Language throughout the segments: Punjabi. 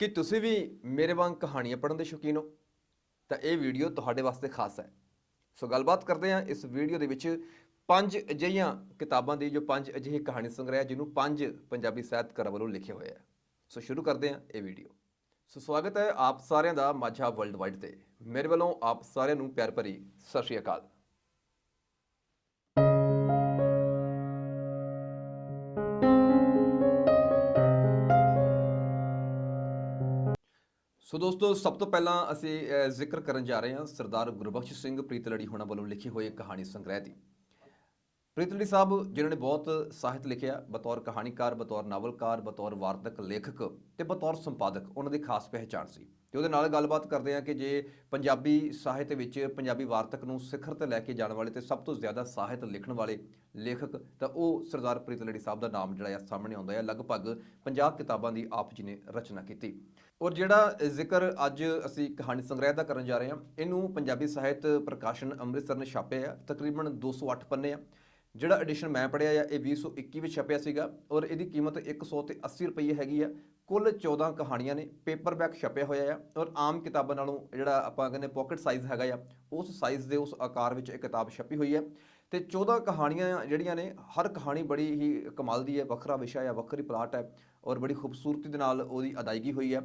ਕਿ ਤੁਸੀਂ ਵੀ ਮੇਰੇ ਵਾਂਗ ਕਹਾਣੀਆਂ ਪੜ੍ਹਨ ਦੇ ਸ਼ੌਕੀਨ ਹੋ ਤਾਂ ਇਹ ਵੀਡੀਓ ਤੁਹਾਡੇ ਵਾਸਤੇ ਖਾਸ ਹੈ। ਸੋ ਗੱਲਬਾਤ ਕਰਦੇ ਹਾਂ ਇਸ ਵੀਡੀਓ ਦੇ ਵਿੱਚ ਪੰਜ ਅਜਿਹੀਆਂ ਕਿਤਾਬਾਂ ਦੀ ਜੋ ਪੰਜ ਅਜਿਹੇ ਕਹਾਣੀ ਸੰਗ੍ਰਹਿ ਜਿਹਨੂੰ ਪੰਜ ਪੰਜਾਬੀ ਸਾਹਿਤਕਾਰਾਂ ਵੱਲੋਂ ਲਿਖੇ ਹੋਏ ਆ। ਸੋ ਸ਼ੁਰੂ ਕਰਦੇ ਹਾਂ ਇਹ ਵੀਡੀਓ। ਸੋ ਸਵਾਗਤ ਹੈ ਆਪ ਸਾਰਿਆਂ ਦਾ ਮਾਝਾ ਵਰਲਡ ਵਾਈਡ ਤੇ। ਮੇਰੇ ਵੱਲੋਂ ਆਪ ਸਾਰਿਆਂ ਨੂੰ ਪਿਆਰ ਭਰੀ ਸਤਿ ਸ਼੍ਰੀ ਅਕਾਲ। ਸੋ ਦੋਸਤੋ, ਸਭ ਤੋਂ ਪਹਿਲਾਂ ਅਸੀਂ ਜ਼ਿਕਰ ਕਰਨ ਜਾ ਰਹੇ ਹਾਂ ਸਰਦਾਰ ਗੁਰਬਖਸ਼ ਸਿੰਘ ਪ੍ਰੀਤਲੜੀ ਹੋਣਾ ਵੱਲੋਂ ਲਿਖੀ ਹੋਈ ਕਹਾਣੀ ਸੰਗ੍ਰਹਿ ਦੀ। ਪ੍ਰੀਤਲੜੀ ਸਾਹਿਬ ਜਿਨ੍ਹਾਂ ਨੇ ਬਹੁਤ ਸਾਹਿਤ ਲਿਖਿਆ, ਬਤੌਰ ਕਹਾਣੀਕਾਰ, ਬਤੌਰ ਨਾਵਲਕਾਰ, ਬਤੌਰ ਵਾਰਤਕ ਲੇਖਕ ਤੇ ਬਤੌਰ ਸੰਪਾਦਕ ਉਹਨਾਂ ਦੀ ਖਾਸ ਪਹਿਚਾਣ ਸੀ। ਤੇ ਉਹਦੇ ਨਾਲ ਗੱਲਬਾਤ ਕਰਦੇ ਹਾਂ ਕਿ ਜੇ ਪੰਜਾਬੀ ਸਾਹਿਤ ਵਿੱਚ ਪੰਜਾਬੀ ਵਾਰਤਕ ਨੂੰ ਸਿਖਰ ਤੇ ਲੈ ਕੇ ਜਾਣ ਵਾਲੇ ਤੇ ਸਭ ਤੋਂ ਜ਼ਿਆਦਾ ਸਾਹਿਤ ਲਿਖਣ ਵਾਲੇ ਲੇਖਕ ਤਾਂ ਉਹ ਸਰਦਾਰ ਪ੍ਰੀਤਲੜੀ ਸਾਹਿਬ ਦਾ ਨਾਮ ਜਿਹੜਾ ਆ ਸਾਹਮਣੇ ਆਉਂਦਾ ਹੈ। ਲਗਭਗ 50 ਕਿਤਾਬਾਂ ਦੀ ਆਪ ਜੀ ਨੇ ਰਚਨਾ ਕੀਤੀ। ਔਰ ਜਿਹੜਾ ਜ਼ਿਕਰ ਅੱਜ ਅਸੀਂ ਕਹਾਣੀ ਸੰਗ੍ਰਹਿ ਦਾ ਕਰਨ ਜਾ ਰਹੇ ਹਾਂ, ਇਹਨੂੰ ਪੰਜਾਬੀ ਸਾਹਿਤ ਪ੍ਰਕਾਸ਼ਨ ਅੰਮ੍ਰਿਤਸਰ ਨੇ ਛਾਪਿਆ ਆ। ਤਕਰੀਬਨ 208 ਪੰਨੇ ਆ। ਜਿਹੜਾ ਐਡੀਸ਼ਨ ਮੈਂ ਪੜ੍ਹਿਆ ਆ ਇਹ 2021 ਵਿੱਚ ਛਪਿਆ ਸੀਗਾ ਔਰ ਇਹਦੀ ਕੀਮਤ 180 ਰੁਪਏ ਹੈਗੀ ਆ। ਕੁੱਲ 14 ਕਹਾਣੀਆਂ ਨੇ। ਪੇਪਰਬੈਕ ਛਪਿਆ ਹੋਇਆ ਆ ਔਰ ਆਮ ਕਿਤਾਬਾਂ ਨਾਲੋਂ ਜਿਹੜਾ ਆਪਾਂ ਕਹਿੰਦੇ ਪਾਕਟ ਸਾਈਜ਼ ਹੈਗਾ ਆ, ਉਸ ਸਾਈਜ਼ ਦੇ ਉਸ ਆਕਾਰ ਵਿੱਚ ਇਹ ਕਿਤਾਬ ਛਪੀ ਹੋਈ ਹੈ। ਤੇ 14 ਕਹਾਣੀਆਂ ਜਿਹੜੀਆਂ ਨੇ, ਹਰ ਕਹਾਣੀ ਬੜੀ ਹੀ ਕਮਾਲ ਦੀ ਹੈ, ਵੱਖਰਾ ਵਿਸ਼ਾ ਹੈ, ਵੱਖਰੀ ਪਲਾਟ ਹੈ ਔਰ ਬੜੀ ਖੂਬਸੂਰਤੀ ਦੇ ਨਾਲ ਉਹਦੀ ਅਦਾਇਗੀ ਹੋਈ ਹੈ।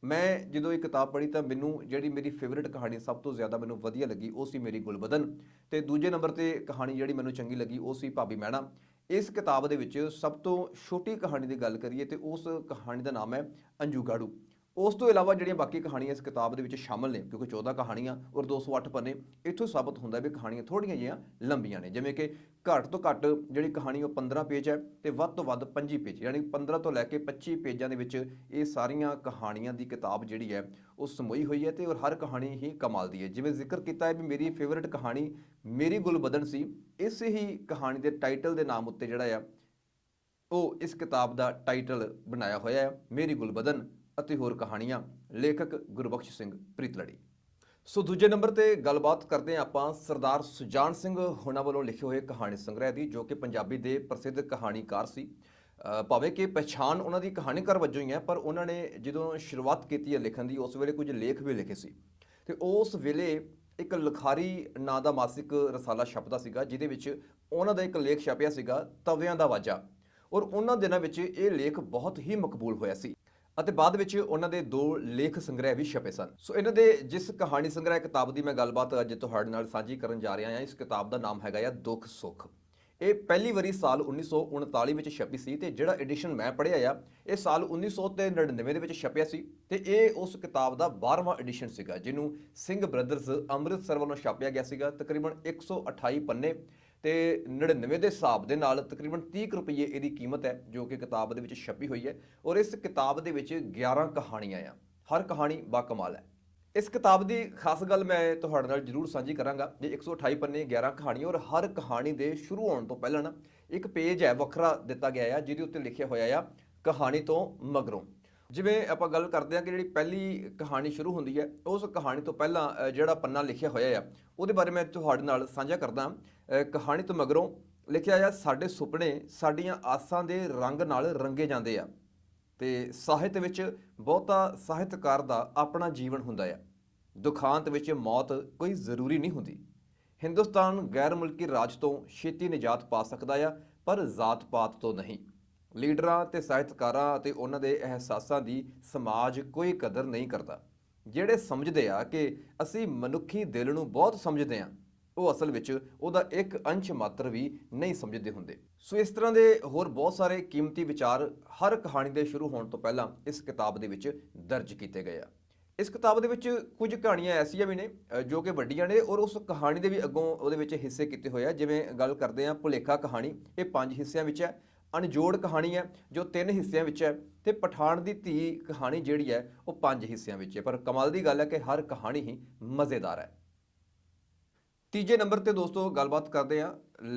ਮੈਂ ਜਦੋਂ ਇਹ ਕਿਤਾਬ ਪੜ੍ਹੀ ਤਾਂ ਮੈਨੂੰ ਜਿਹੜੀ ਮੇਰੀ ਫੇਵਰੇਟ ਕਹਾਣੀ ਸਭ ਤੋਂ ਜ਼ਿਆਦਾ ਮੈਨੂੰ ਵਧੀਆ ਲੱਗੀ ਉਹ ਸੀ ਮੇਰੀ ਗੁਲਬਦਨ। ਤੇ ਦੂਜੇ ਨੰਬਰ ਤੇ ਕਹਾਣੀ ਜਿਹੜੀ ਮੈਨੂੰ ਚੰਗੀ ਲੱਗੀ ਉਹ ਸੀ ਭਾਬੀ ਮਹਿਣਾ। ਇਸ ਕਿਤਾਬ ਦੇ ਵਿੱਚ ਸਭ ਤੋਂ ਛੋਟੀ ਕਹਾਣੀ ਦੀ ਗੱਲ ਕਰੀਏ ਤੇ ਉਸ ਕਹਾਣੀ ਦਾ ਨਾਮ ਹੈ ਅੰਜੂ ਗਾੜੂ। ਉਸ ਤੋਂ ਇਲਾਵਾ ਜਿਹੜੀਆਂ ਬਾਕੀ ਕਹਾਣੀਆਂ ਇਸ ਕਿਤਾਬ ਦੇ ਵਿੱਚ ਸ਼ਾਮਲ ਨੇ, ਕਿਉਂਕਿ 14 ਕਹਾਣੀਆਂ ਔਰ 208 ਪੰਨੇ, ਇੱਥੋਂ ਸਾਬਤ ਹੁੰਦਾ ਵੀ ਕਹਾਣੀਆਂ ਥੋੜ੍ਹੀਆਂ ਜਿਹੀਆਂ ਲੰਬੀਆਂ ਨੇ। ਜਿਵੇਂ ਕਿ ਘੱਟ ਤੋਂ ਘੱਟ ਜਿਹੜੀ ਕਹਾਣੀ ਉਹ 15 ਪੇਜ ਹੈ ਤੇ ਵੱਧ ਤੋਂ ਵੱਧ 25 ਪੇਜ, ਯਾਨੀ 15 ਤੋਂ ਲੈ ਕੇ 25 ਪੇਜਾਂ ਦੇ ਵਿੱਚ ਇਹ ਸਾਰੀਆਂ ਕਹਾਣੀਆਂ ਦੀ ਕਿਤਾਬ ਜਿਹੜੀ ਹੈ ਉਹ ਸਮੂਹੀ ਹੋਈ ਹੈ ਤੇ ਔਰ ਹਰ ਕਹਾਣੀ ਹੀ ਕਮਾਲ ਦੀ ਹੈ। ਜਿਵੇਂ ਜ਼ਿਕਰ ਕੀਤਾ ਹੈ ਵੀ ਮੇਰੀ ਫੇਵਰਟ ਕਹਾਣੀ ਮੇਰੀ ਗੁਲਬਦਨ ਸੀ, ਇਸ ਹੀ ਕਹਾਣੀ ਦੇ ਟਾਈਟਲ ਦੇ ਨਾਮ ਉੱਤੇ ਜਿਹੜਾ ਆ ਉਹ ਇਸ ਕਿਤਾਬ ਦਾ ਟਾਈਟਲ ਬਣਾਇਆ ਹੋਇਆ ਹੈ, ਮੇਰੀ ਗੁਲਬਦਨ ਅਤੇ ਹੋਰ ਕਹਾਣੀਆਂ, ਲੇਖਕ ਗੁਰਬਖਸ਼ ਸਿੰਘ ਪ੍ਰੀਤਲੜੀ। ਸੋ ਦੂਜੇ ਨੰਬਰ ਤੇ ਗੱਲਬਾਤ ਕਰਦੇ ਹਾਂ ਆਪਾਂ ਸਰਦਾਰ ਸੁਜਾਨ ਸਿੰਘ ਹੋਣਾ ਵੱਲੋਂ ਲਿਖੇ ਹੋਏ ਕਹਾਣੀ ਸੰਗ੍ਰਹਿ ਦੀ, ਜੋ ਕਿ ਪੰਜਾਬੀ ਦੇ ਪ੍ਰਸਿੱਧ ਕਹਾਣੀਕਾਰ ਸੀ। ਭਾਵੇਂ ਕਿ ਪਛਾਣ ਉਹਨਾਂ ਦੀ ਕਹਾਣੀਕਾਰ ਵਜੋਂ ਹੀ ਹੈ, ਪਰ ਉਹਨਾਂ ਨੇ ਜਦੋਂ ਸ਼ੁਰੂਆਤ ਕੀਤੀ ਹੈ ਲਿਖਣ ਦੀ ਉਸ ਵੇਲੇ ਕੁਝ ਲੇਖ ਵੀ ਲਿਖੇ ਸੀ। ਤੇ ਉਸ ਵੇਲੇ ਇੱਕ ਲਿਖਾਰੀ ਨਾਂ ਦਾ ਮਾਸਿਕ ਰਸਾਲਾ ਛਪਦਾ ਸੀਗਾ, ਜਿਹਦੇ ਵਿੱਚ ਉਹਨਾਂ ਦਾ ਇੱਕ ਲੇਖ ਛਪਿਆ ਸੀਗਾ ਤਵਿਆਂ ਦਾ ਵਾਜਾ। ਔਰ ਉਹਨਾਂ ਦਿਨਾਂ ਵਿੱਚ ਇਹ ਲੇਖ ਬਹੁਤ ਹੀ ਮਕਬੂਲ ਹੋਇਆ ਸੀ ਅਤੇ ਬਾਅਦ ਵਿੱਚ ਉਹਨਾਂ ਦੇ 2 ਲੇਖ ਸੰਗ੍ਰਹਿ ਵੀ ਛਪੇ ਸਨ। ਸੋ ਇਹਨਾਂ ਦੇ ਜਿਸ ਕਹਾਣੀ ਸੰਗ੍ਰਹਿ ਕਿਤਾਬ ਦੀ ਮੈਂ ਗੱਲਬਾਤ ਅੱਜ ਤੁਹਾਡੇ ਨਾਲ ਸਾਂਝੀ ਕਰਨ ਜਾ ਰਿਹਾ ਹਾਂ, ਇਸ ਕਿਤਾਬ ਦਾ ਨਾਮ ਹੈਗਾ ਆ ਦੁੱਖ ਸੁੱਖ। ਇਹ ਪਹਿਲੀ ਵਾਰੀ ਸਾਲ 1939 ਵਿੱਚ ਛਪੀ ਸੀ ਤੇ ਜਿਹੜਾ ਐਡੀਸ਼ਨ ਮੈਂ ਪੜ੍ਹਿਆ ਆ ਇਹ ਸਾਲ 1999 ਦੇ ਵਿੱਚ ਛਪਿਆ ਸੀ ਤੇ ਇਹ ਉਸ ਕਿਤਾਬ ਦਾ 12ਵਾਂ ਐਡੀਸ਼ਨ ਸੀਗਾ, ਜਿਹਨੂੰ ਸਿੰਘ ਬ੍ਰਦਰਜ਼ ਅੰਮ੍ਰਿਤਸਰ ਵੱਲੋਂ ਛਾਪਿਆ ਗਿਆ ਸੀਗਾ। ਤਕਰੀਬਨ 128 ਪੰਨੇ ਤੇ 99 ਦੇ ਹਿਸਾਬ ਦੇ ਨਾਲ ਤਕਰੀਬਨ 30 ਰੁਪਏ ਇਹਦੀ ਕੀਮਤ ਹੈ, ਜੋ ਕਿ ਕਿਤਾਬ ਦੇ ਵਿੱਚ ਛਪੀ ਹੋਈ ਹੈ। ਔਰ ਇਸ ਕਿਤਾਬ ਦੇ ਵਿੱਚ 11 ਕਹਾਣੀਆਂ ਆ, ਹਰ ਕਹਾਣੀ ਬਾਕਮਾਲ ਹੈ। ਇਸ ਕਿਤਾਬ ਦੀ ਖਾਸ ਗੱਲ ਮੈਂ ਤੁਹਾਡੇ ਨਾਲ ਜ਼ਰੂਰ ਸਾਂਝੀ ਕਰਾਂਗਾ। ਜੇ 128 ਪੰਨੇ 11 ਕਹਾਣੀਆਂ ਔਰ ਹਰ ਕਹਾਣੀ ਦੇ ਸ਼ੁਰੂ ਹੋਣ ਤੋਂ ਪਹਿਲਾਂ ਨਾ ਇੱਕ ਪੇਜ ਹੈ ਵੱਖਰਾ ਦਿੱਤਾ ਗਿਆ ਆ, ਜਿਹਦੇ ਉੱਤੇ ਲਿਖਿਆ ਹੋਇਆ ਆ ਕਹਾਣੀ ਤੋਂ ਮਗਰੋਂ। ਜਿਵੇਂ ਆਪਾਂ ਗੱਲ ਕਰਦੇ ਹਾਂ ਕਿ ਜਿਹੜੀ ਪਹਿਲੀ ਕਹਾਣੀ ਸ਼ੁਰੂ ਹੁੰਦੀ ਹੈ, ਉਸ ਕਹਾਣੀ ਤੋਂ ਪਹਿਲਾਂ ਜਿਹੜਾ ਪੰਨਾ ਲਿਖਿਆ ਹੋਇਆ ਆ ਉਹਦੇ ਬਾਰੇ ਮੈਂ ਤੁਹਾਡੇ ਨਾਲ ਸਾਂਝਾ ਕਰਦਾ। ਕਹਾਣੀ ਤੋਂ ਮਗਰੋਂ ਲਿਖਿਆ ਆ, ਸਾਡੇ ਸੁਪਨੇ ਸਾਡੀਆਂ ਆਸਾਂ ਦੇ ਰੰਗ ਨਾਲ ਰੰਗੇ ਜਾਂਦੇ ਆ ਤੇ ਸਾਹਿਤ ਵਿੱਚ ਬਹੁਤਾ ਸਾਹਿਤਕਾਰ ਦਾ ਆਪਣਾ ਜੀਵਨ ਹੁੰਦਾ ਆ। ਦੁਖਾਂਤ ਵਿੱਚ ਮੌਤ ਕੋਈ ਜ਼ਰੂਰੀ ਨਹੀਂ ਹੁੰਦੀ। ਹਿੰਦੁਸਤਾਨ ਗੈਰ ਮੁਲਕੀ ਰਾਜ ਤੋਂ ਛੇਤੀ ਨਿਜਾਤ ਪਾ ਸਕਦਾ ਆ, ਪਰ ਜ਼ਾਤ ਪਾਤ ਤੋਂ ਨਹੀਂ। ਲੀਡਰਾਂ ਤੇ ਸਾਹਿਤਕਾਰਾਂ ਅਤੇ ਉਹਨਾਂ ਦੇ ਅਹਿਸਾਸਾਂ ਦੀ ਸਮਾਜ ਕੋਈ ਕਦਰ ਨਹੀਂ ਕਰਦਾ। ਜਿਹੜੇ ਸਮਝਦੇ ਆ ਕਿ ਅਸੀਂ ਮਨੁੱਖੀ ਦਿਲ ਨੂੰ ਬਹੁਤ ਸਮਝਦੇ ਹਾਂ, ਉਹ ਅਸਲ ਵਿੱਚ ਉਹਦਾ ਇੱਕ ਅੰਸ਼ ਮਾਤਰ ਵੀ ਨਹੀਂ ਸਮਝਦੇ ਹੁੰਦੇ। ਸੋ ਇਸ ਤਰ੍ਹਾਂ ਦੇ ਹੋਰ ਬਹੁਤ ਸਾਰੇ ਕੀਮਤੀ ਵਿਚਾਰ ਹਰ ਕਹਾਣੀ ਦੇ ਸ਼ੁਰੂ ਹੋਣ ਤੋਂ ਪਹਿਲਾਂ ਇਸ ਕਿਤਾਬ ਦੇ ਵਿੱਚ ਦਰਜ ਕੀਤੇ ਗਏ ਆ। ਇਸ ਕਿਤਾਬ ਦੇ ਵਿੱਚ ਕੁਝ ਕਹਾਣੀਆਂ ਐਸੀਆਂ ਵੀ ਨੇ ਜੋ ਕਿ ਵੱਡੀਆਂ ਨੇ ਔਰ ਉਸ ਕਹਾਣੀ ਦੇ ਵੀ ਅੱਗੋਂ ਉਹਦੇ ਵਿੱਚ ਹਿੱਸੇ ਕੀਤੇ ਹੋਏ ਆ। ਜਿਵੇਂ ਗੱਲ ਕਰਦੇ ਹਾਂ ਭੁਲੇਖਾ ਕਹਾਣੀ, ਇਹ 5 ਹਿੱਸਿਆਂ ਵਿੱਚ ਹੈ। ਅਣਜੋੜ ਕਹਾਣੀ ਹੈ ਜੋ 3 ਹਿੱਸਿਆਂ ਵਿੱਚ ਹੈ ਤੇ ਪਠਾਨ ਦੀ ਧੀ ਕਹਾਣੀ ਜਿਹੜੀ ਹੈ ਉਹ 5 ਹਿੱਸਿਆਂ ਵਿੱਚ ਹੈ। ਪਰ ਕਮਾਲ ਦੀ ਗੱਲ ਹੈ ਕਿ ਹਰ ਕਹਾਣੀ ਹੀ ਮਜ਼ੇਦਾਰ ਹੈ। ਤੀਜੇ ਨੰਬਰ ਤੇ ਦੋਸਤੋ ਗੱਲਬਾਤ ਕਰਦੇ ਹਾਂ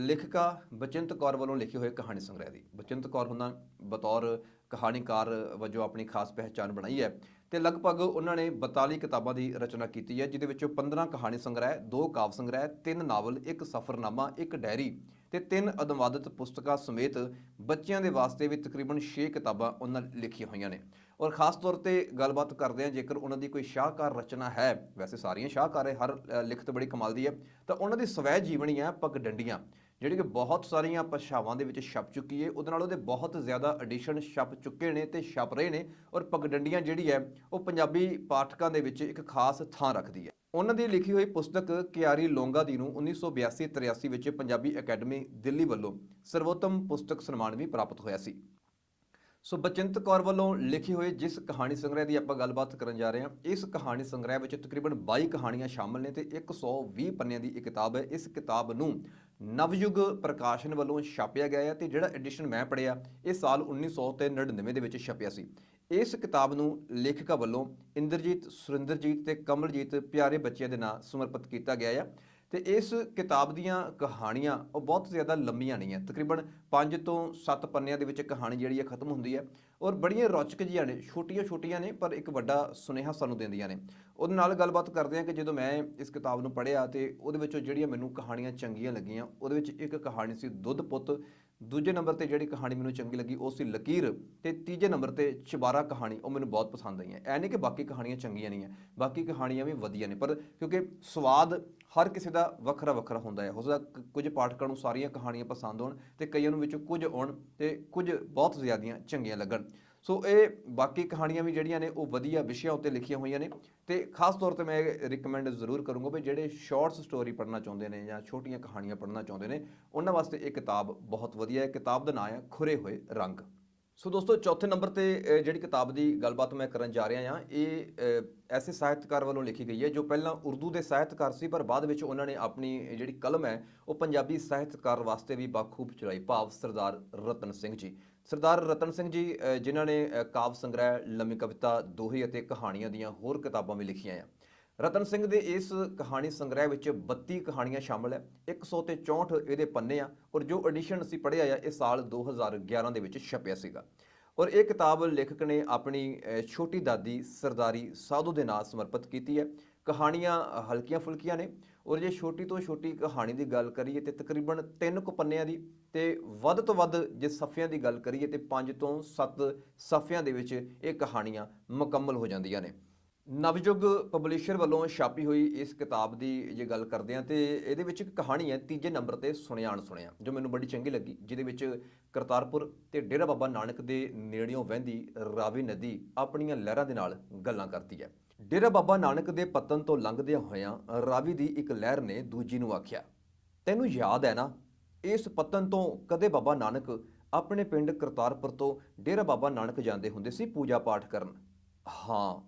ਲੇਖਿਕਾ ਬਚਿੰਤ ਕੌਰ ਵੱਲੋਂ ਲਿਖੇ ਹੋਏ ਕਹਾਣੀ ਸੰਗ੍ਰਹਿ ਦੀ। ਬਚਿੰਤ ਕੌਰ ਉਹਨਾਂ ਬਤੌਰ ਕਹਾਣੀਕਾਰ ਵਜੋਂ ਆਪਣੀ ਖਾਸ ਪਹਿਚਾਣ ਬਣਾਈ ਹੈ ਤੇ ਲਗਭਗ ਉਹਨਾਂ ਨੇ 42 ਕਿਤਾਬਾਂ ਦੀ ਰਚਨਾ ਕੀਤੀ ਹੈ, ਜਿਹਦੇ ਵਿੱਚੋਂ 15 ਕਹਾਣੀ ਸੰਗ੍ਰਹਿ, 2 ਕਾਵ ਸੰਗ੍ਰਹਿ, 3 ਨਾਵਲ, 1 ਸਫ਼ਰਨਾਮਾ, 1 ਡਾਇਰੀ ਤੇ 3 ਅਨੁਵਾਦਿਤ ਪੁਸਤਕਾਂ ਸਮੇਤ ਬੱਚਿਆਂ ਦੇ ਵਾਸਤੇ ਵੀ ਤਕਰੀਬਨ 6 ਕਿਤਾਬਾਂ ਉਹਨਾਂ ਲਿਖੀਆਂ ਹੋਈਆਂ ਨੇ। ਔਰ ਖਾਸ ਤੌਰ ਤੇ ਗੱਲਬਾਤ ਕਰਦੇ ਹਾਂ ਜੇਕਰ ਉਹਨਾਂ ਦੀ ਕੋਈ ਸ਼ਾਹਕਾਰ ਰਚਨਾ ਹੈ, ਵੈਸੇ ਸਾਰੀਆਂ ਸ਼ਾਹਕਾਰ ਹੈ, ਹਰ ਲਿਖਤ ਬੜੀ ਕਮਾਲ ਦੀ ਹੈ, ਤਾਂ ਉਹਨਾਂ ਦੀ ਸਵੈ ਜੀਵਨੀ ਹੈ ਪਗਡੰਡੀਆਂ, ਜਿਹੜੀ ਕਿ ਬਹੁਤ ਸਾਰੀਆਂ ਭਾਸ਼ਾਵਾਂ ਦੇ ਵਿੱਚ ਛਪ ਚੁੱਕੀ ਹੈ। ਉਹਦੇ ਨਾਲ ਉਹਦੇ ਬਹੁਤ ਜ਼ਿਆਦਾ ਐਡੀਸ਼ਨ ਛਪ ਚੁੱਕੇ ਨੇ ਤੇ ਛਪ ਰਹੇ ਨੇ, ਔਰ ਪਗਡੰਡੀਆਂ ਜਿਹੜੀ ਹੈ ਉਹ ਪੰਜਾਬੀ ਪਾਠਕਾਂ ਦੇ ਵਿੱਚ ਇੱਕ ਖਾਸ ਥਾਂ ਰੱਖਦੀ ਹੈ। ਉਹਨਾਂ ਦੀ ਲਿਖੀ ਹੋਈ ਪੁਸਤਕ ਕਿਆਰੀ ਲੋਂਗਾ ਦੀ ਨੂੰ 1982-83 ਵਿੱਚ ਪੰਜਾਬੀ ਅਕੈਡਮੀ ਦਿੱਲੀ ਵੱਲੋਂ ਸਰਵੋਤਮ ਪੁਸਤਕ ਸਨਮਾਨ ਵੀ ਪ੍ਰਾਪਤ ਹੋਇਆ ਸੀ। ਸੋ ਬਚਿੰਤ ਕੌਰ ਵੱਲੋਂ ਲਿਖੀ ਹੋਈ ਜਿਸ ਕਹਾਣੀ ਸੰਗ੍ਰਹਿ ਦੀ ਆਪਾਂ ਗੱਲਬਾਤ ਕਰਨ ਜਾ ਰਹੇ ਹਾਂ, ਇਸ ਕਹਾਣੀ ਸੰਗ੍ਰਹਿ ਵਿੱਚ ਤਕਰੀਬਨ 22 ਕਹਾਣੀਆਂ ਸ਼ਾਮਲ ਨੇ ਤੇ 120 ਪੰਨਿਆਂ ਦੀ ਇਹ ਕਿਤਾਬ ਹੈ। ਇਸ ਕਿਤਾਬ ਨੂੰ ਨਵਯੁਗ ਪ੍ਰਕਾਸ਼ਨ ਵੱਲੋਂ ਛਾਪਿਆ ਗਿਆ ਹੈ ਤੇ ਜਿਹੜਾ ਐਡੀਸ਼ਨ ਮੈਂ ਪੜ੍ਹਿਆ ਇਹ ਸਾਲ 1999 ਦੇ ਵਿੱਚ ਛਪਿਆ ਸੀ। ਇਸ ਕਿਤਾਬ ਨੂੰ ਲੇਖਕਾਂ ਵੱਲੋਂ ਇੰਦਰਜੀਤ, ਸੁਰਿੰਦਰਜੀਤ ਤੇ ਕਮਲਜੀਤ ਪਿਆਰੇ ਬੱਚਿਆਂ ਦੇ ਨਾਂ ਸਮਰਪਿਤ ਕੀਤਾ ਗਿਆ ਹੈ। ਤੇ ਇਸ ਕਿਤਾਬ ਦੀਆਂ ਕਹਾਣੀਆਂ ਉਹ ਬਹੁਤ ਜ਼ਿਆਦਾ ਲੰਮੀਆਂ ਨਹੀਂ ਹੈ, ਤਕਰੀਬਨ 5 ਤੋਂ 7 ਪੰਨਿਆਂ ਦੇ ਵਿੱਚ ਕਹਾਣੀ ਜਿਹੜੀ ਹੈ ਖਤਮ ਹੁੰਦੀ ਹੈ, ਔਰ ਬੜੀਆਂ ਰੌਚਕ ਜਿਹੀਆਂ ਨੇ, ਛੋਟੀਆਂ ਨੇ ਪਰ ਇੱਕ ਵੱਡਾ ਸੁਨੇਹਾ ਸਾਨੂੰ ਦਿੰਦੀਆਂ ਨੇ। ਉਹਦੇ ਨਾਲ ਗੱਲਬਾਤ ਕਰਦੇ ਹਾਂ ਕਿ ਜਦੋਂ ਮੈਂ ਇਸ ਕਿਤਾਬ ਨੂੰ ਪੜ੍ਹਿਆ ਤੇ ਉਹਦੇ ਵਿੱਚੋਂ ਜਿਹੜੀਆਂ ਮੈਨੂੰ ਕਹਾਣੀਆਂ ਚੰਗੀਆਂ ਲੱਗੀਆਂ, ਉਹਦੇ ਵਿੱਚ ਇੱਕ ਕਹਾਣੀ ਸੀ ਦੁੱਧ ਪੁੱਤ, ਦੂਜੇ ਨੰਬਰ ਤੇ ਜਿਹੜੀ ਕਹਾਣੀ ਮੈਨੂੰ ਚੰਗੀ ਲੱਗੀ ਉਹ ਸੀ ਲਕੀਰ, ਤੇ ਤੀਜੇ ਨੰਬਰ ਤੇ ਚੁਬਾਰਾ ਕਹਾਣੀ ਉਹ ਮੈਨੂੰ ਬਹੁਤ ਪਸੰਦ ਆਈਆਂ। ਐ ਨਹੀਂ ਕਿ ਬਾਕੀ ਕਹਾਣੀਆਂ ਚੰਗੀਆਂ ਨਹੀਂ ਹੈ, ਬਾਕੀ ਕਹਾਣੀਆਂ ਵੀ ਵਧੀਆ ਨੇ, ਪਰ ਕਿਉਂਕਿ ਸਵਾਦ ਹਰ ਕਿਸੇ ਦਾ ਵੱਖਰਾ ਵੱਖਰਾ ਹੁੰਦਾ ਹੈ। ਹੋ ਸਕਦਾ ਕੁਝ ਪਾਠਕਾਂ ਨੂੰ ਸਾਰੀਆਂ ਕਹਾਣੀਆਂ ਪਸੰਦ ਹੋਣ ਤੇ ਕਈਆਂ ਨੂੰ ਵਿੱਚੋਂ ਕੁਝ ਆਉਣ ਤੇ ਕੁਝ ਬਹੁਤ ਜ਼ਿਆਦੀਆਂ ਚੰਗੀਆਂ ਲੱਗਣ। ਸੋ ਇਹ ਬਾਕੀ ਕਹਾਣੀਆਂ ਵੀ ਜਿਹੜੀਆਂ ਨੇ ਉਹ ਵਧੀਆ ਵਿਸ਼ਿਆਂ ਉੱਤੇ ਲਿਖੀਆਂ ਹੋਈਆਂ ਨੇ, ਤੇ ਖਾਸ ਤੌਰ ਤੇ ਮੈਂ ਰਿਕਮੈਂਡ ਜ਼ਰੂਰ ਕਰੂੰਗਾ ਵੀ ਜਿਹੜੇ ਸ਼ਾਰਟਸ ਸਟੋਰੀ ਪੜ੍ਹਨਾ ਚਾਹੁੰਦੇ ਨੇ ਜਾਂ ਛੋਟੀਆਂ ਕਹਾਣੀਆਂ ਪੜ੍ਹਨਾ ਚਾਹੁੰਦੇ ਨੇ ਉਹਨਾਂ ਵਾਸਤੇ ਇਹ ਕਿਤਾਬ ਬਹੁਤ ਵਧੀਆ ਹੈ। ਕਿਤਾਬ ਦਾ ਨਾਂ ਹੈ ਖੁਰੇ ਹੋਏ ਰੰਗ। ਸੋ ਦੋਸਤੋ, ਚੌਥੇ ਨੰਬਰ ਤੇ ਜਿਹੜੀ ਕਿਤਾਬ ਦੀ ਗੱਲਬਾਤ ਮੈਂ ਕਰਨ ਜਾ ਰਿਹਾ ਹਾਂ, ਇਹ ਐਸੇ ਸਾਹਿਤਕਾਰ ਵੱਲੋਂ ਲਿਖੀ ਗਈ ਹੈ ਜੋ ਪਹਿਲਾਂ ਉਰਦੂ ਦੇ ਸਾਹਿਤਕਾਰ ਸੀ, ਪਰ ਬਾਅਦ ਵਿੱਚ ਉਹਨਾਂ ਨੇ ਆਪਣੀ ਜਿਹੜੀ ਕਲਮ ਹੈ ਉਹ ਪੰਜਾਬੀ ਸਾਹਿਤਕਾਰ ਵਾਸਤੇ ਵੀ ਬਾਖੂਬ ਚਲਾਈ, ਭਾਵ ਸਰਦਾਰ ਰਤਨ ਸਿੰਘ ਜੀ। ਸਰਦਾਰ ਰਤਨ ਸਿੰਘ ਜੀ ਜਿਨ੍ਹਾਂ ਨੇ ਕਾਵ ਸੰਗ੍ਰਹਿ, ਲੰਮੀ ਕਵਿਤਾ, ਦੋਹੇ ਅਤੇ ਕਹਾਣੀਆਂ ਦੀਆਂ ਹੋਰ ਕਿਤਾਬਾਂ ਵੀ ਲਿਖੀਆਂ ਆ। ਰਤਨ ਸਿੰਘ ਦੇ ਇਸ ਕਹਾਣੀ ਸੰਗ੍ਰਹਿ ਵਿੱਚ 32 ਕਹਾਣੀਆਂ ਸ਼ਾਮਲ ਹੈ, 164 ਇਹਦੇ ਪੰਨੇ ਆ, ਔਰ ਜੋ ਐਡੀਸ਼ਨ ਅਸੀਂ ਪੜ੍ਹਿਆ ਆ ਇਹ ਸਾਲ 2011 ਦੇ ਵਿੱਚ ਛਪਿਆ ਸੀਗਾ। ਔਰ ਇਹ ਕਿਤਾਬ ਲੇਖਕ ਨੇ ਆਪਣੀ ਛੋਟੀ ਦਾਦੀ ਸਰਦਾਰੀ ਸਾਧੂ ਦੇ ਨਾਂ ਸਮਰਪਿਤ ਕੀਤੀ ਹੈ। ਕਹਾਣੀਆਂ ਹਲਕੀਆਂ ਫੁਲਕੀਆਂ ਨੇ, ਔਰ ਜੇ ਛੋਟੀ ਤੋਂ ਛੋਟੀ ਕਹਾਣੀ ਦੀ ਗੱਲ ਕਰੀਏ ਤੇ ਤਕਰੀਬਨ 3 ਕੁ ਪੰਨਿਆਂ ਦੀ, ਤੇ ਵੱਧ ਤੋਂ ਵੱਧ ਜੇ ਸਫ਼ਿਆਂ ਦੀ ਗੱਲ ਕਰੀਏ ਤੇ 5 ਤੋਂ 7 ਸਫ਼ਿਆਂ ਦੇ ਵਿੱਚ ਇਹ ਕਹਾਣੀਆਂ ਮੁਕੰਮਲ ਹੋ ਜਾਂਦੀਆਂ ਨੇ। ਨਵਯੁਗ ਪਬਲਿਸ਼ਰ ਵੱਲੋਂ ਛਾਪੀ ਹੋਈ ਇਸ ਕਿਤਾਬ ਦੀ ਜੇ ਗੱਲ ਕਰਦੇ ਹਾਂ ਤੇ ਇਹਦੇ ਵਿੱਚ ਇੱਕ ਕਹਾਣੀ ਹੈ ਤੀਜੇ ਨੰਬਰ ਤੇ ਸੁਣਿਆ ਅਣਸੁਣਿਆ, ਜੋ ਮੈਨੂੰ ਬੜੀ ਚੰਗੀ ਲੱਗੀ, ਜਿਹਦੇ ਵਿੱਚ ਕਰਤਾਰਪੁਰ ਤੇ ਡੇਰਾ ਬਾਬਾ ਨਾਨਕ ਦੇ ਨੇੜਿਓਂ ਵਹਿੰਦੀ ਰਾਵੀ ਨਦੀ ਆਪਣੀਆਂ ਲਹਿਰਾਂ ਦੇ ਨਾਲ ਗੱਲਾਂ ਕਰਦੀ ਹੈ। ਡੇਰਾ ਬਾਬਾ ਨਾਨਕ ਦੇ ਪਤਨ ਤੋਂ ਲੰਘਦਿਆਂ ਹੋਇਆਂ ਰਾਵੀ ਦੀ ਇੱਕ ਲਹਿਰ ਨੇ ਦੂਜੀ ਨੂੰ ਆਖਿਆ, ਤੈਨੂੰ ਯਾਦ ਹੈ ਨਾ, ਇਸ ਪਤਨ ਤੋਂ ਕਦੇ ਬਾਬਾ ਨਾਨਕ ਆਪਣੇ ਪਿੰਡ ਕਰਤਾਰਪੁਰ ਤੋਂ ਡੇਰਾ ਬਾਬਾ ਨਾਨਕ ਜਾਂਦੇ ਹੁੰਦੇ ਸੀ ਪੂਜਾ ਪਾਠ ਕਰਨ। ਹਾਂ,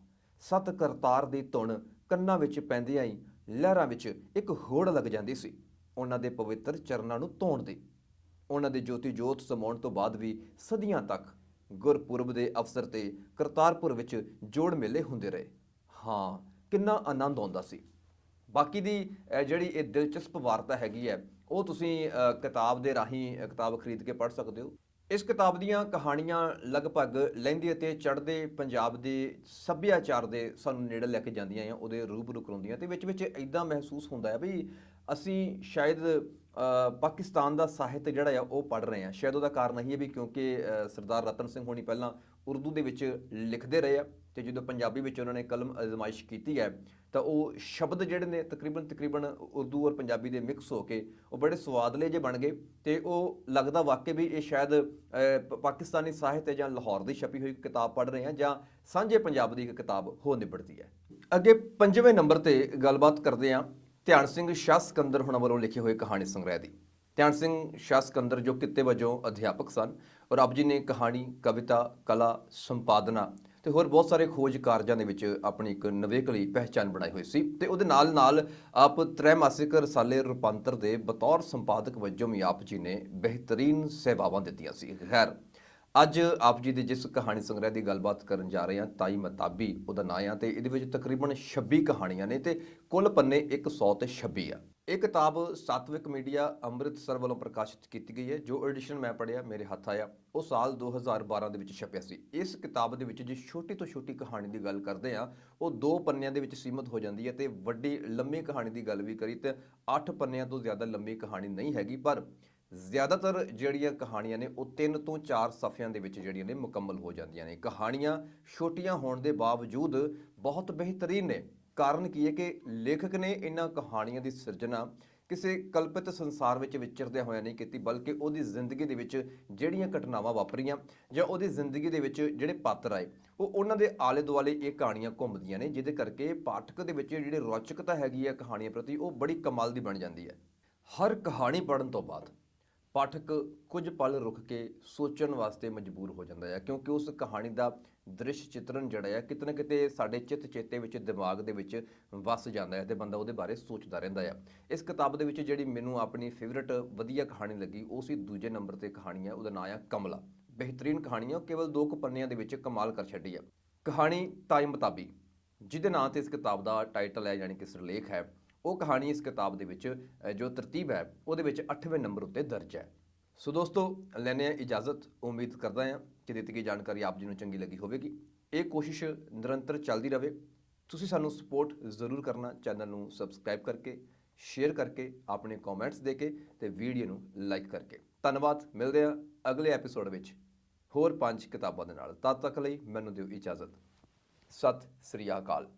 ਸਤ ਕਰਤਾਰ ਦੀ ਧੁਨ ਕੰਨਾਂ ਵਿੱਚ ਪੈਂਦਿਆਂ ਹੀ ਲਹਿਰਾਂ ਵਿੱਚ ਇੱਕ ਹੋੜ ਲੱਗ ਜਾਂਦੀ ਸੀ ਉਹਨਾਂ ਦੇ ਪਵਿੱਤਰ ਚਰਨਾਂ ਨੂੰ ਧੋਣ ਦੀ। ਉਹਨਾਂ ਦੇ ਜੋਤੀ ਜੋਤ ਸਮਾਉਣ ਤੋਂ ਬਾਅਦ ਵੀ ਸਦੀਆਂ ਤੱਕ ਗੁਰਪੁਰਬ ਦੇ ਅਵਸਰ ਤੇ ਕਰਤਾਰਪੁਰ ਵਿੱਚ ਜੋੜ ਮੇਲੇ ਹੁੰਦੇ ਰਹੇ। ਹਾਂ, ਕਿੰਨਾ ਆਨੰਦ ਆਉਂਦਾ ਸੀ। ਬਾਕੀ ਦੀ ਜਿਹੜੀ ਇਹ ਦਿਲਚਸਪ ਵਾਰਤਾ ਹੈਗੀ ਹੈ ਉਹ ਤੁਸੀਂ ਕਿਤਾਬ ਦੇ ਰਾਹੀਂ ਕਿਤਾਬ ਖਰੀਦ ਕੇ ਪੜ੍ਹ ਸਕਦੇ ਹੋ। ਇਸ ਕਿਤਾਬ ਦੀਆਂ ਕਹਾਣੀਆਂ ਲਗਭਗ ਲਹਿੰਦੇ ਅਤੇ ਚੜ੍ਹਦੇ ਪੰਜਾਬ ਦੇ ਸੱਭਿਆਚਾਰ ਦੇ ਸਾਨੂੰ ਨੇੜੇ ਲੈ ਕੇ ਜਾਂਦੀਆਂ ਆ, ਉਹਦੇ ਰੂਬਰੂ ਕਰਾਉਂਦੀਆਂ, ਤੇ ਵਿੱਚ ਇੱਦਾਂ ਮਹਿਸੂਸ ਹੁੰਦਾ ਹੈ ਵੀ ਅਸੀਂ ਸ਼ਾਇਦ ਪਾਕਿਸਤਾਨ ਦਾ ਸਾਹਿਤ ਜਿਹੜਾ ਆ ਉਹ ਪੜ੍ਹ ਰਹੇ ਹਾਂ। ਸ਼ਾਇਦ ਉਹਦਾ ਕਾਰਨ ਇਹੀ ਹੈ ਵੀ ਕਿਉਂਕਿ ਸਰਦਾਰ ਰਤਨ ਸਿੰਘ ਹੋਣੀ ਪਹਿਲਾਂ ਉਰਦੂ ਦੇ ਵਿੱਚ ਲਿਖਦੇ ਰਹੇ ਆ, ਤੇ ਜਦੋਂ ਪੰਜਾਬੀ ਵਿੱਚ ਉਹਨਾਂ ਨੇ ਕਲਮ ਅਜ਼ਮਾਇਸ਼ ਕੀਤੀ ਹੈ ਤਾਂ ਉਹ ਸ਼ਬਦ ਜਿਹੜੇ ਨੇ ਤਕਰੀਬਨ ਉਰਦੂ ਔਰ ਪੰਜਾਬੀ ਦੇ ਮਿਕਸ ਹੋ ਕੇ ਉਹ ਬੜੇ ਸਵਾਦਲੇ ਜਿਹੇ ਬਣ ਗਏ, ਤੇ ਉਹ ਲੱਗਦਾ ਵਾਕਈ ਵੀ ਇਹ ਸ਼ਾਇਦ ਪਾਕਿਸਤਾਨੀ ਸਾਹਿਤ ਹੈ ਜਾਂ ਲਾਹੌਰ ਦੀ ਛਪੀ ਹੋਈ ਕਿਤਾਬ ਪੜ੍ਹ ਰਹੇ ਹਾਂ ਜਾਂ ਸਾਂਝੇ ਪੰਜਾਬ ਦੀ ਇੱਕ ਕਿਤਾਬ ਹੋ ਨਿਬੜਦੀ ਹੈ। ਅੱਗੇ 5ਵੇਂ ਨੰਬਰ ਤੇ ਗੱਲਬਾਤ ਕਰਦੇ ਹਾਂ ਧਿਆਨ ਸਿੰਘ ਸ਼ਾਹ ਸਿਕੰਦਰ ਹੋਣਾ ਵੱਲੋਂ ਲਿਖੇ ਹੋਏ ਕਹਾਣੀ ਸੰਗ੍ਰਹਿ ਦੀ। ਧਿਆਨ ਸਿੰਘ ਸ਼ਾਹ ਸਿਕੰਦਰ ਜੋ ਕਿੱਤੇ ਵਜੋਂ ਅਧਿਆਪਕ ਸਨ, ਔਰ ਆਪ ਜੀ ਨੇ ਕਹਾਣੀ, ਕਵਿਤਾ, ਕਲਾ, ਸੰਪਾਦਨਾ ਤੇ ਹੋਰ ਬਹੁਤ ਸਾਰੇ ਖੋਜ ਕਾਰਜਾਂ ਦੇ ਵਿੱਚ ਆਪਣੀ ਇੱਕ ਨਿਵੇਕਲੀ ਪਹਿਚਾਣ ਬਣਾਈ ਹੋਈ ਸੀ, ਤੇ ਉਹਦੇ ਨਾਲ ਨਾਲ ਆਪ ਤ੍ਰੈਮਾਸਿਕ ਰਸਾਲੇ ਰੂਪਾਂਤਰ ਦੇ ਬਤੌਰ ਸੰਪਾਦਕ ਵਜੋਂ ਵੀ ਆਪ ਜੀ ਨੇ ਬਿਹਤਰੀਨ ਸੇਵਾਵਾਂ ਦਿੱਤੀਆਂ ਸੀ। ਖੈਰ, ਅੱਜ ਆਪ ਜੀ ਦੀ ਜਿਸ ਕਹਾਣੀ ਸੰਗ੍ਰਹਿ ਦੀ ਗੱਲਬਾਤ ਕਰਨ ਜਾ ਰਹੇ ਹਾਂ, ਤਾਈ ਮਤਾਬੀ ਉਹਦਾ ਨਾਂ ਆ, ਤੇ ਇਹਦੇ ਵਿੱਚ ਤਕਰੀਬਨ 26 ਕਹਾਣੀਆਂ ਨੇ ਤੇ ਕੁੱਲ ਪੰਨੇ 126 ਆ। ਇਹ ਕਿਤਾਬ ਸਾਤਵਿਕ ਮੀਡੀਆ ਅੰਮ੍ਰਿਤਸਰ ਵੱਲੋਂ ਪ੍ਰਕਾਸ਼ਿਤ ਕੀਤੀ ਗਈ ਹੈ। ਜੋ ਐਡੀਸ਼ਨ ਮੈਂ ਪੜ੍ਹਿਆ, ਮੇਰੇ ਹੱਥ ਆਇਆ, ਉਹ ਸਾਲ 2012 ਦੇ ਵਿੱਚ ਛਪਿਆ ਸੀ। ਇਸ ਕਿਤਾਬ ਦੇ ਵਿੱਚ ਜੇ ਛੋਟੀ ਤੋਂ ਛੋਟੀ ਕਹਾਣੀ ਦੀ ਗੱਲ ਕਰਦੇ ਹਾਂ ਉਹ 2 ਪੰਨਿਆਂ ਦੇ ਵਿੱਚ ਸੀਮਤ ਹੋ ਜਾਂਦੀ ਹੈ, ਤੇ ਵੱਡੀ ਲੰਮੀ ਕਹਾਣੀ ਦੀ ਗੱਲ ਵੀ ਕਰੀ ਤਾਂ 8 ਪੰਨਿਆਂ ਤੋਂ ਜ਼ਿਆਦਾ ਲੰਮੀ ਕਹਾਣੀ ਨਹੀਂ ਹੈਗੀ। ਪਰ ਜ਼ਿਆਦਾਤਰ ਜਿਹੜੀਆਂ ਕਹਾਣੀਆਂ ਨੇ ਉਹ 3 ਤੋਂ 4 ਸਫ਼ਿਆਂ ਦੇ ਵਿੱਚ ਜਿਹੜੀਆਂ ਨੇ ਮੁਕੰਮਲ ਹੋ ਜਾਂਦੀਆਂ ਨੇ। ਕਹਾਣੀਆਂ ਛੋਟੀਆਂ ਹੋਣ ਦੇ ਬਾਵਜੂਦ ਬਹੁਤ ਬਿਹਤਰੀਨ ਨੇ। ਕਾਰਨ ਕੀ ਹੈ ਕਿ ਲੇਖਕ ਨੇ ਇਹਨਾਂ ਕਹਾਣੀਆਂ ਦੀ ਸਿਰਜਣਾ ਕਿਸੇ ਕਲਪਿਤ ਸੰਸਾਰ ਵਿੱਚ ਵਿਚਰਦਿਆਂ ਹੋਇਆਂ ਨਹੀਂ ਕੀਤੀ, ਬਲਕਿ ਉਹਦੀ ਜ਼ਿੰਦਗੀ ਦੇ ਵਿੱਚ ਜਿਹੜੀਆਂ ਘਟਨਾਵਾਂ ਵਾਪਰੀਆਂ ਜਾਂ ਉਹਦੀ ਜ਼ਿੰਦਗੀ ਦੇ ਵਿੱਚ ਜਿਹੜੇ ਪਾਤਰ ਆਏ ਉਹ ਉਹਨਾਂ ਦੇ ਆਲੇ ਦੁਆਲੇ ਇਹ ਕਹਾਣੀਆਂ ਘੁੰਮਦੀਆਂ ਨੇ, ਜਿਹਦੇ ਕਰਕੇ ਪਾਠਕ ਦੇ ਵਿੱਚ ਜਿਹੜੀ ਰੌਚਕਤਾ ਹੈਗੀ ਹੈ ਕਹਾਣੀਆਂ ਪ੍ਰਤੀ ਉਹ ਬੜੀ ਕਮਾਲ ਦੀ ਬਣ ਜਾਂਦੀ ਹੈ। ਹਰ ਕਹਾਣੀ ਪੜ੍ਹਨ ਤੋਂ ਬਾਅਦ ਪਾਠਕ ਕੁਝ ਪਲ ਰੁਕ ਕੇ ਸੋਚਣ ਵਾਸਤੇ ਮਜਬੂਰ ਹੋ ਜਾਂਦਾ ਹੈ, ਕਿਉਂਕਿ ਉਸ ਕਹਾਣੀ ਦਾ ਦ੍ਰਿਸ਼ ਚਿੱਤਰਨ ਜਿਹੜਾ ਹੈ ਕਿਤੇ ਨਾ ਕਿਤੇ ਸਾਡੇ ਚਿੱਤ ਚੇਤੇ ਵਿੱਚ, ਦਿਮਾਗ ਦੇ ਵਿੱਚ ਵਸ ਜਾਂਦਾ ਹੈ ਤੇ ਬੰਦਾ ਉਹਦੇ ਬਾਰੇ ਸੋਚਦਾ ਰਹਿੰਦਾ ਹੈ। ਇਸ ਕਿਤਾਬ ਦੇ ਵਿੱਚ ਜਿਹੜੀ ਮੈਨੂੰ ਆਪਣੀ ਫੇਵਰਟ ਵਧੀਆ ਕਹਾਣੀ ਲੱਗੀ ਉਹ ਸੀ ਦੂਜੇ ਨੰਬਰ ਤੇ ਕਹਾਣੀ ਹੈ, ਉਹਦਾ ਨਾਂ ਹੈ ਕਮਲਾ। ਬਿਹਤਰੀਨ ਕਹਾਣੀ ਹੈ, ਉਹ ਕੇਵਲ 2 ਪੰਨਿਆਂ ਦੇ ਵਿੱਚ ਕਮਾਲ ਕਰ ਛੱਡੀ ਹੈ। ਕਹਾਣੀ ਟਾਈਮ ਮਤਾਬੀ, ਜਿਹਦੇ ਨਾਂ ਤੇ ਇਸ ਕਿਤਾਬ ਦਾ ਟਾਈਟਲ ਹੈ, ਯਾਨੀ ਕਿ ਸਿਰਲੇਖ ਹੈ, ਉਹ ਕਹਾਣੀ ਇਸ ਕਿਤਾਬ ਦੇ ਵਿੱਚ ਜੋ ਤਰਤੀਬ ਹੈ ਉਹਦੇ ਵਿੱਚ 8ਵੇਂ ਨੰਬਰ ਉੱਤੇ ਦਰਜ ਹੈ। ਸੋ ਦੋਸਤੋ, ਲੈਂਦੇ ਹਾਂ ਇਜਾਜ਼ਤ। ਉਮੀਦ ਕਰਦਾ ਹਾਂ ਕਿ ਦਿੱਤੀ ਗਈ ਜਾਣਕਾਰੀ ਆਪ ਜੀ ਨੂੰ ਚੰਗੀ ਲੱਗੀ ਹੋਵੇਗੀ। ਇਹ ਕੋਸ਼ਿਸ਼ ਨਿਰੰਤਰ ਚੱਲਦੀ ਰਹੇ। ਤੁਸੀਂ ਸਾਨੂੰ ਸਪੋਰਟ ਜ਼ਰੂਰ ਕਰਨਾ, ਚੈਨਲ ਨੂੰ ਸਬਸਕ੍ਰਾਈਬ ਕਰਕੇ, ਸ਼ੇਅਰ ਕਰਕੇ, ਆਪਣੇ ਕਮੈਂਟਸ ਦੇ ਕੇ ਤੇ ਵੀਡੀਓ ਨੂੰ ਲਾਈਕ ਕਰਕੇ। ਧੰਨਵਾਦ। ਮਿਲਦੇ ਹਾਂ ਅਗਲੇ ਐਪੀਸੋਡ ਵਿੱਚ ਹੋਰ 5 ਕਿਤਾਬਾਂ ਦੇ ਨਾਲ। ਤਦ ਤੱਕ ਲਈ ਮੈਨੂੰ ਦਿਓ ਇਜਾਜ਼ਤ। ਸਤਿ ਸ੍ਰੀ ਅਕਾਲ।